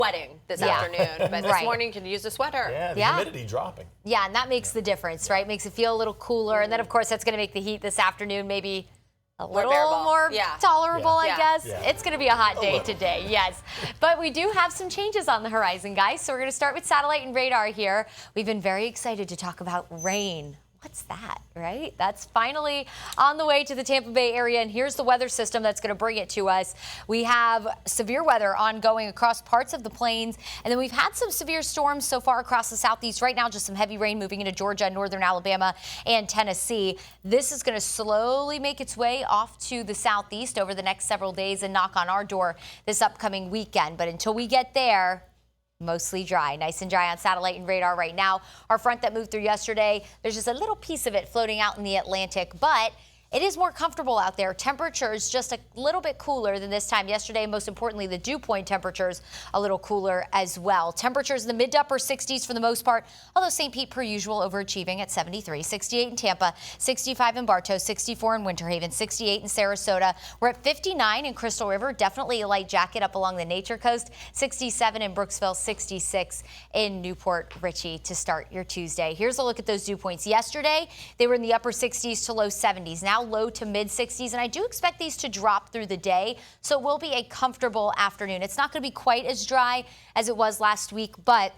sweating this afternoon, but this morning you can use a sweater. Yeah, the humidity dropping. Yeah, and that makes the difference, right? Makes it feel a little cooler. And then, of course, that's going to make the heat this afternoon maybe a little more tolerable, I guess. Yeah. It's going to be a hot day today, yes. But we do have some changes on the horizon, guys. So we're going to start with satellite and radar here. We've been very excited to talk about rain. What's that, right? That's finally on the way to the Tampa Bay area, and here's the weather system that's going to bring it to us. We have severe weather ongoing across parts of the plains, and then we've had some severe storms so far across the southeast. Right now, just some heavy rain moving into Georgia, northern Alabama, and Tennessee. This is going to slowly make its way off to the southeast over the next several days and knock on our door this upcoming weekend. But until we get there, mostly dry, nice and dry on satellite and radar right now. Our front that moved through yesterday, there's just a little piece of it floating out in the Atlantic, but it is more comfortable out there. Temperatures just a little bit cooler than this time yesterday. Most importantly, the dew point temperatures a little cooler as well. Temperatures in the mid to upper 60s for the most part, although St. Pete per usual overachieving at 73, 68 in Tampa, 65 in Bartow, 64 in Winter Haven, 68 in Sarasota. We're at 59 in Crystal River, definitely a light jacket up along the Nature Coast, 67 in Brooksville, 66 in Newport Richey to start your Tuesday. Here's a look at those dew points. Yesterday, they were in the upper 60s to low 70s. Now low to mid 60s, and I do expect these to drop through the day, so it will be a comfortable afternoon. It's not going to be quite as dry as it was last week, but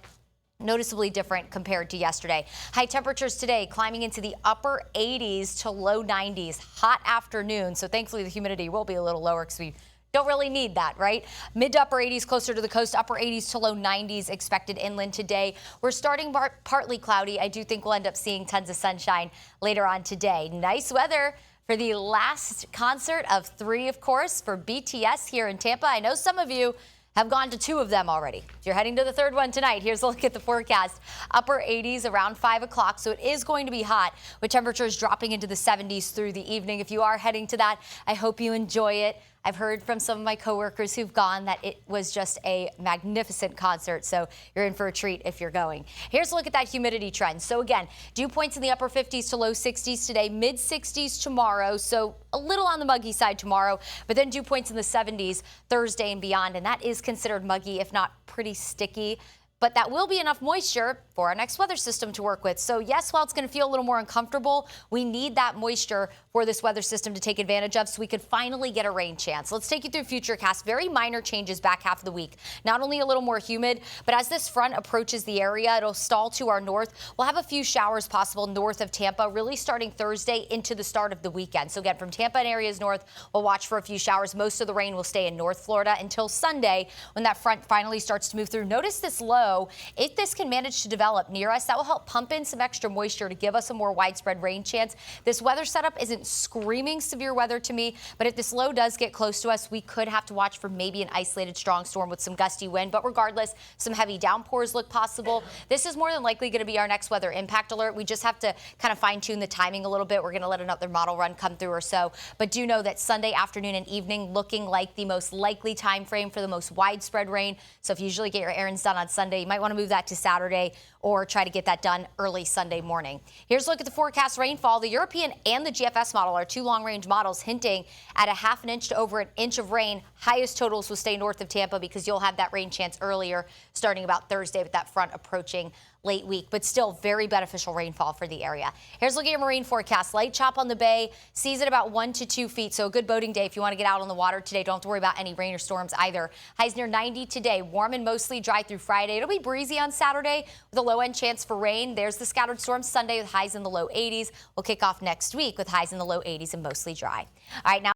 noticeably different compared to yesterday. High temperatures today climbing into the upper 80s to low 90s. Hot afternoon, so thankfully the humidity will be a little lower because we don't really need that, right? Mid to upper 80s closer to the coast, upper 80s to low 90s expected inland today. We're starting partly cloudy. I do think we'll end up seeing tons of sunshine later on today. Nice weather for the last concert of 3, of course, for BTS here in Tampa. I know some of you have gone to 2 of them already. If you're heading to the 3rd one tonight, here's a look at the forecast. Upper 80s around 5 o'clock, so it is going to be hot with temperatures dropping into the 70s through the evening. If you are heading to that, I hope you enjoy it. I've heard from some of my coworkers who've gone that it was just a magnificent concert, so you're in for a treat if you're going. Here's a look at that humidity trend. So again, dew points in the upper 50s to low 60s today, mid 60s tomorrow, so a little on the muggy side tomorrow, but then dew points in the 70s Thursday and beyond, and that is considered muggy, if not pretty sticky. But that will be enough moisture for our next weather system to work with. So yes, while it's going to feel a little more uncomfortable, we need that moisture for this weather system to take advantage of so we could finally get a rain chance. Let's take you through Futurecast. Very minor changes back half of the week. Not only a little more humid, but as this front approaches the area, it'll stall to our north. We'll have a few showers possible north of Tampa, really starting Thursday into the start of the weekend. So again, from Tampa and areas north, we'll watch for a few showers. Most of the rain will stay in North Florida until Sunday when that front finally starts to move through. Notice this low. If this can manage to develop near us, that will help pump in some extra moisture to give us a more widespread rain chance. This weather setup isn't screaming severe weather to me, but if this low does get close to us, we could have to watch for maybe an isolated strong storm with some gusty wind. But regardless, some heavy downpours look possible. This is more than likely going to be our next weather impact alert. We just have to kind of fine tune the timing a little bit. We're going to let another model run come through or so. But do know that Sunday afternoon and evening looking like the most likely time frame for the most widespread rain. So if you usually get your errands done on Sunday, you might want to move that to Saturday or try to get that done early Sunday morning. Here's a look at the forecast rainfall. The European and the GFS model are 2 long-range models hinting at a ½ inch to over an inch of rain. Highest totals will stay north of Tampa because you'll have that rain chance earlier starting about Thursday with that front approaching late week, but still very beneficial rainfall for the area. Here's a look at your marine forecast. Light chop on the bay, seas at about 1 to 2 feet. So a good boating day if you want to get out on the water today. Don't have to worry about any rain or storms either. Highs near 90 today. Warm and mostly dry through Friday. It'll be breezy on Saturday with a low end chance for rain. There's the scattered storms Sunday with highs in the low 80s. We'll kick off next week with highs in the low 80s and mostly dry. All right, now